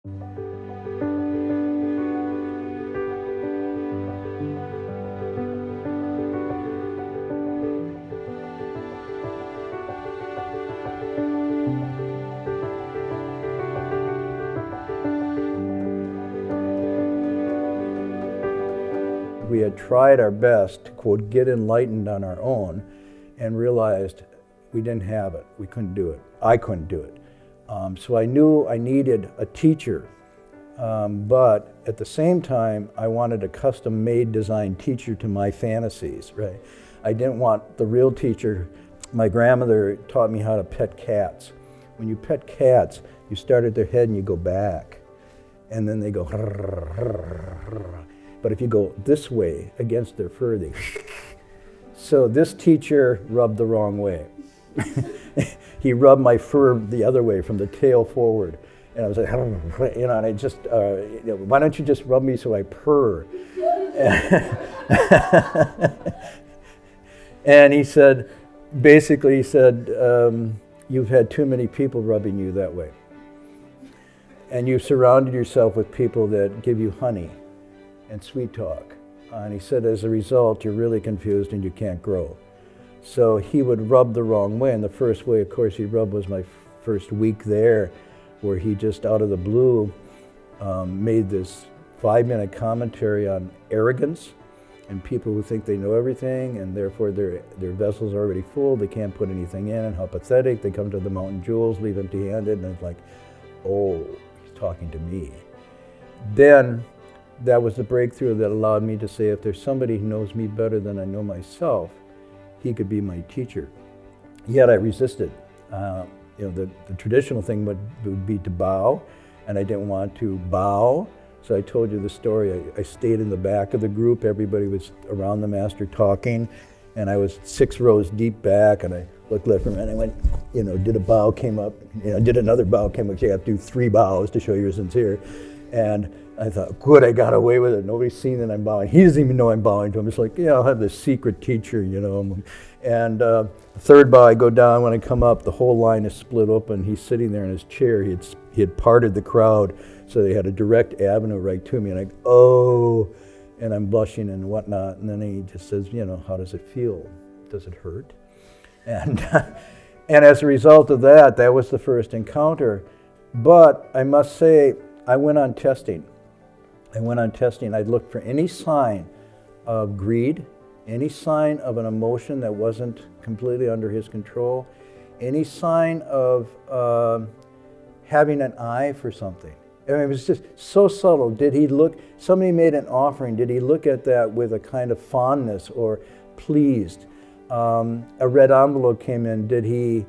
We had tried our best to, quote, get enlightened on our own and realized we didn't have it. We couldn't do it. I couldn't do it. So I knew I needed a teacher, but at the same time, I wanted a custom-made designed teacher to my fantasies, right? I didn't want the real teacher. My grandmother taught me how to pet cats. When you pet cats, you start at their head and you go back, and then they go. But if you go this way against their fur, they. So this teacher rubbed the wrong way. He rubbed my fur the other way, from the tail forward, and I was like, and I just, why don't you just rub me so I purr? And he said, basically, he said, you've had too many people rubbing you that way, and you've surrounded yourself with people that give you honey and sweet talk. And he said, as a result, you're really confused and you can't grow. So he would rub the wrong way, and the first way, of course, he rubbed was my first week there, where he just out of the blue made this 5-minute commentary on arrogance and people who think they know everything, and therefore their vessels are already full, they can't put anything in, and how pathetic. They come to the mountain jewels, leave empty-handed, and it's like, oh, he's talking to me. Then that was the breakthrough that allowed me to say, if there's somebody who knows me better than I know myself, he could be my teacher. Yet I resisted. The traditional thing would be to bow, and I didn't want to bow. So I told you the story. I stayed in the back of the group. Everybody was around the master talking, and I was 6 rows deep back, and I looked left and right, and I went, did a bow, came up, did another bow, came up. So you have to do 3 bows to show you're sincere. And I thought, good, I got away with it. Nobody's seen that I'm bowing. He doesn't even know I'm bowing to him. It's like, I'll have this secret teacher, And the 3rd bow, I go down. When I come up, the whole line is split open. He's sitting there in his chair. He had parted the crowd, so they had a direct avenue right to me. And I go, oh, and I'm blushing and whatnot. And then he just says, how does it feel? Does it hurt? And and as a result of that, that was the first encounter. But I must say, I went on testing. I'd look for any sign of greed, any sign of an emotion that wasn't completely under his control, any sign of having an eye for something. It was just so subtle. Did he look, somebody made an offering, did he look at that with a kind of fondness or pleased? A red envelope came in, did he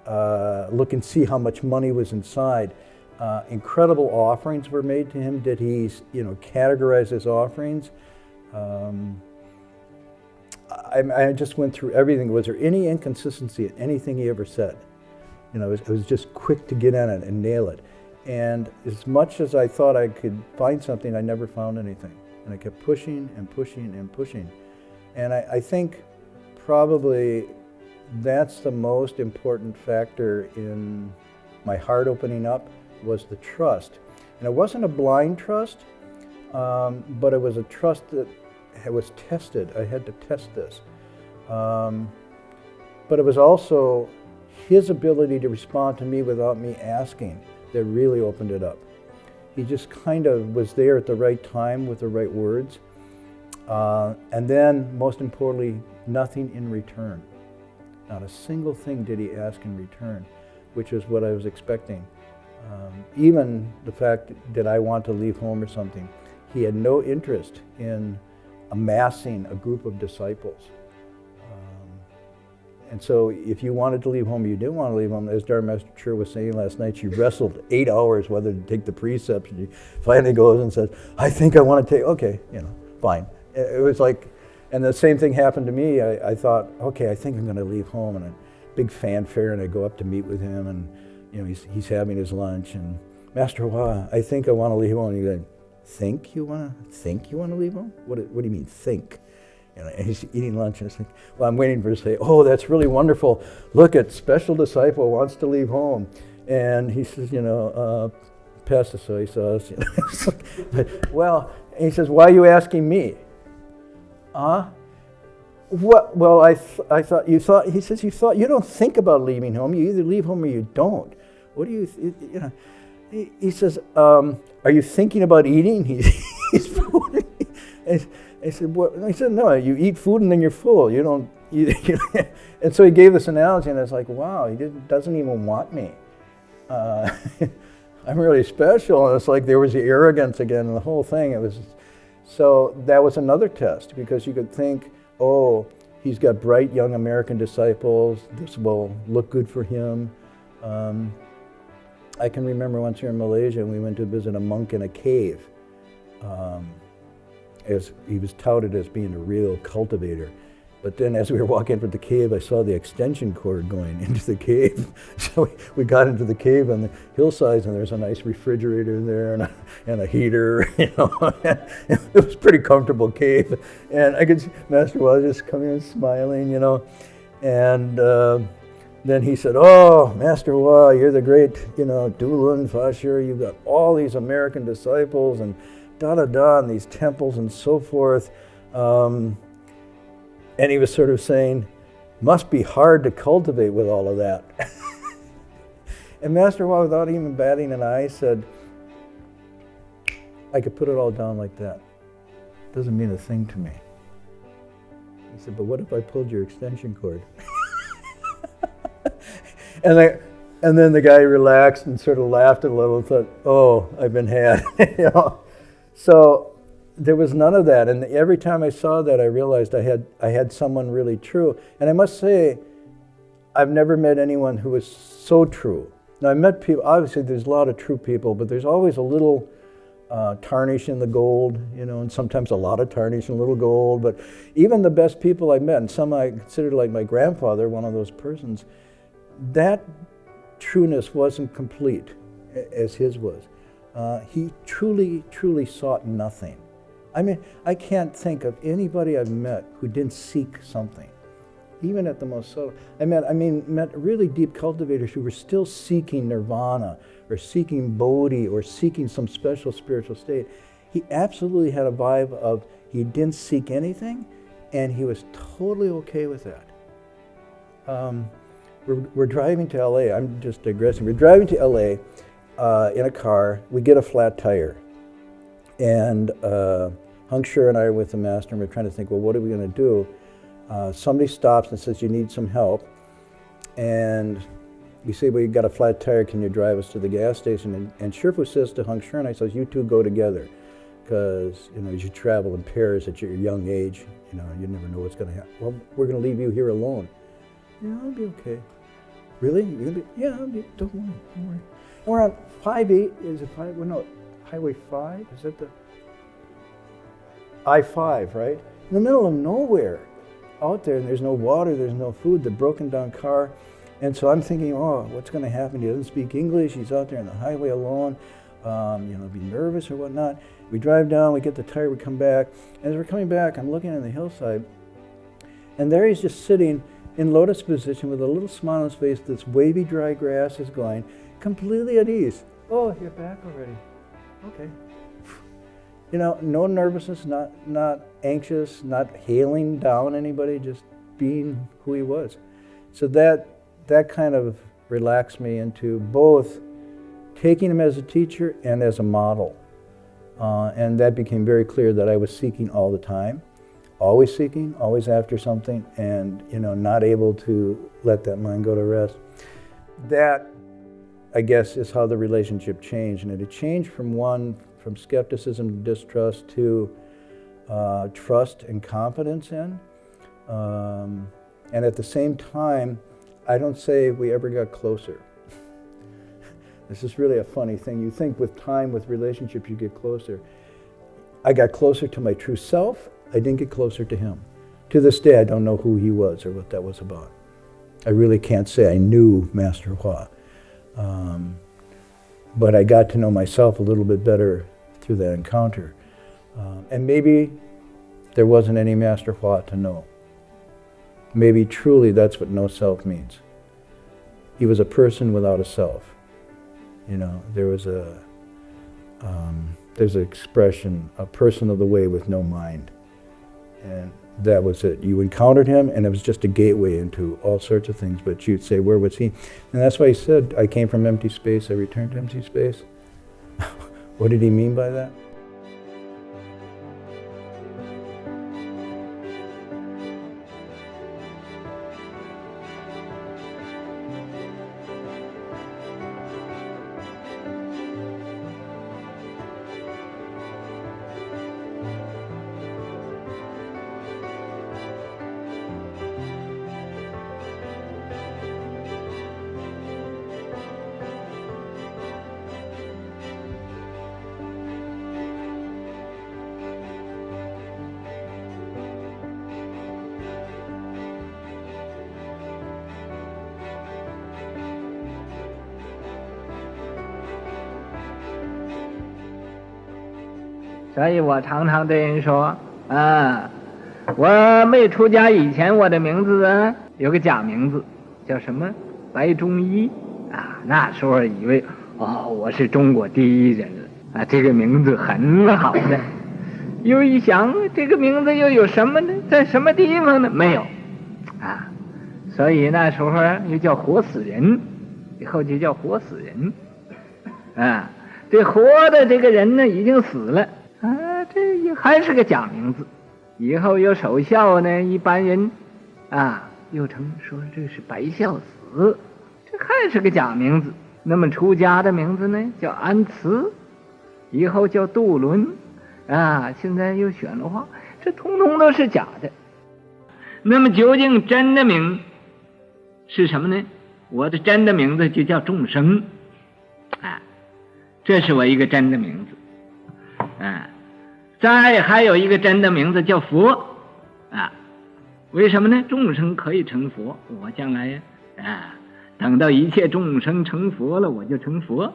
look and see how much money was inside? Incredible offerings were made to him. Did he, categorize his offerings? I just went through everything. Was there any inconsistency in anything he ever said? I was just quick to get on it and nail it. And as much as I thought I could find something, I never found anything. And I kept pushing and pushing and pushing. And I think probably that's the most important factor in my heart opening up, was the trust. And it wasn't a blind trust, but it was a trust that was tested. I had to test this. But it was also his ability to respond to me without me asking that really opened it up. He just kind of was there at the right time with the right words. And then, most importantly, nothing in return. Not a single thing did he ask in return, which is what I was expecting. Even the fact that I want to leave home or something, he had no interest in amassing a group of disciples. And so if you wanted to leave home, you didn't want to leave home. As Dharma Master Hsuan was saying last night, she wrestled 8 hours whether to take the precepts. And she finally goes and says, I think I want to take, okay, fine. It was like, and the same thing happened to me. I thought, okay, I think I'm going to leave home, and a big fanfare, and I go up to meet with him, and he's having his lunch, and Master Hua, I think I want to leave home. And he goes, think you want to leave home? What do you mean, think? And he's eating lunch, and it's like, well, I'm waiting for him to say, oh, that's really wonderful. Look, at special disciple wants to leave home. And he says, past the soy sauce. You know. Well, and he says, why are you asking me? What? Well, I thought, he says, you don't think about leaving home. You either leave home or you don't. What do you know? He says, are you thinking about eating? He's food. And I said, what? And he said, no, you eat food and then you're full. You don't, and so he gave this analogy, and I was like, wow, he doesn't even want me. I'm really special. And it's like there was the arrogance again and the whole thing. It was, so that was another test, because you could think, oh, he's got bright young American disciples. This will look good for him. I can remember once here in Malaysia, and we went to visit a monk in a cave. As he was touted as being a real cultivator. But then as we were walking into the cave, I saw the extension cord going into the cave. So we got into the cave on the hillsides, and there's a nice refrigerator there and a heater, you know. It was a pretty comfortable cave. And I could see Master Hua just coming and smiling, you know. And then he said, oh, Master Hua, you're the great, you know, Dulun Fashir. You've got all these American disciples and da-da-da, and these temples and so forth. And he was sort of saying, must be hard to cultivate with all of that. And Master Hua, without even batting an eye, said, I could put it all down like that. Doesn't mean a thing to me. He said, but what if I pulled your extension cord? And then the guy relaxed and sort of laughed a little and thought, oh, I've been had. You know? So there was none of that, and every time I saw that, I realized I had someone really true. And I must say, I've never met anyone who was so true. Now, I met people, obviously there's a lot of true people, but there's always a little tarnish in the gold, you know, and sometimes a lot of tarnish in a little gold. But even the best people I met, and some I considered like my grandfather, one of those persons, that trueness wasn't complete as his was. He truly, truly sought nothing. I mean, I can't think of anybody I've met who didn't seek something, even at the most subtle. I met really deep cultivators who were still seeking nirvana, or seeking bodhi, or seeking some special spiritual state. He absolutely had a vibe of he didn't seek anything, and he was totally okay with that. We're driving to LA. I'm just digressing. We're driving to LA in a car. We get a flat tire. And Hung Sure and I are with the master, and we're trying to think, well, what are we going to do? Somebody stops and says, you need some help. And we say, well, you got a flat tire, can you drive us to the gas station? And Shifu says to Hung Sure and I, says, you two go together. Because, you know, as you travel in pairs at your young age, you know, you never know what's going to happen. Well, we're going to leave you here alone. Yeah, I'll be okay. Really? You're gonna be? Yeah, I'll be, don't worry. And we're on 5-8, is it 5? Well, no, Highway 5? Is that the I-5, right? In the middle of nowhere out there, and there's no water, there's no food, the broken down car. And so I'm thinking, oh, what's going to happen? He doesn't speak English, he's out there on the highway alone, you know, be nervous or whatnot. We drive down, we get the tire, we come back. As we're coming back, I'm looking on the hillside, and there he's just sitting in lotus position with a little smile on his face. This wavy, dry grass is going, completely at ease. Oh, you're back already. Okay. You know, no nervousness, not anxious, not hailing down anybody, just being who he was. So that kind of relaxed me into both taking him as a teacher and as a model. And that became very clear that I was seeking all the time, always seeking, always after something, and, you know, not able to let that mind go to rest. That, I guess, is how the relationship changed. And it changed from skepticism to distrust to trust and confidence in. And at the same time, I don't say we ever got closer. This is really a funny thing. You think with time, with relationships, you get closer. I got closer to my true self. I didn't get closer to him. To this day, I don't know who he was or what that was about. I really can't say I knew Master Hua. But I got to know myself a little bit better through that encounter. And maybe there wasn't any Master Hua to know. Maybe truly that's what no self means. He was a person without a self. You know, there was there's an expression, a person of the way with no mind. And that was it. You encountered him, and it was just a gateway into all sorts of things, but you'd say, where was he? And that's why he said, I came from empty space, I returned to empty space. What did he mean by that?所以我常常对人说我没出家以前，我的名字呢有个假名字，叫什么白中医那时候以为我是中国第一人了这个名字很好的。又一想，这个名字又有什么呢？在什么地方呢？没有所以那时候又叫活死人，以后就叫活死人这活的这个人呢已经死了这也还是个假名字。以后有守孝呢，一般人又称说这是白孝子，这还是个假名字。那么出家的名字呢叫安慈，以后叫杜伦现在又选了话，这通通都是假的。那么究竟真的名是什么呢？我的真的名字就叫众生这是我一个真的名字再还有一个真的名字叫佛为什么呢？众生可以成佛，我将来等到一切众生成佛了，我就成佛。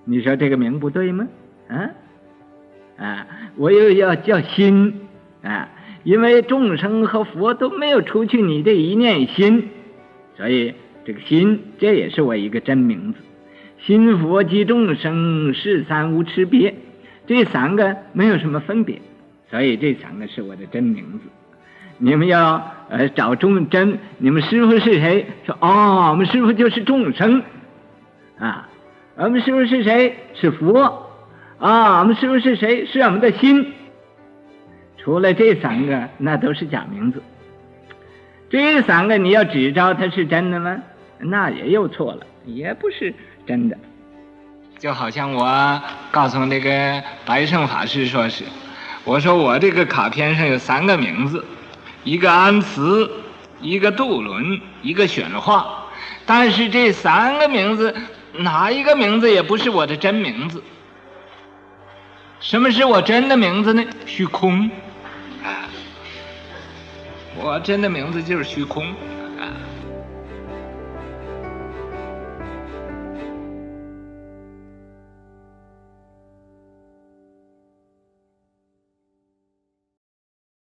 你说这个名不对吗？我又要叫心因为众生和佛都没有除去你的一念心，所以这个心这也是我一个真名字。心佛及众生是三无差别，这三个没有什么分别，所以这三个是我的真名字。你们要找真，你们师父是谁？说我们师父就是众生我们师父是谁？是佛我们师父是谁？是我们的心。除了这三个，那都是假名字。这三个你要只照它是真的吗？那也又错了，也不是真的。就好像我告诉那个白胜法师说是，我说我这个卡片上有三个名字，一个安慈，一个杜伦，一个选化，但是这三个名字哪一个名字也不是我的真名字。什么是我真的名字呢？虚空我真的名字就是虚空。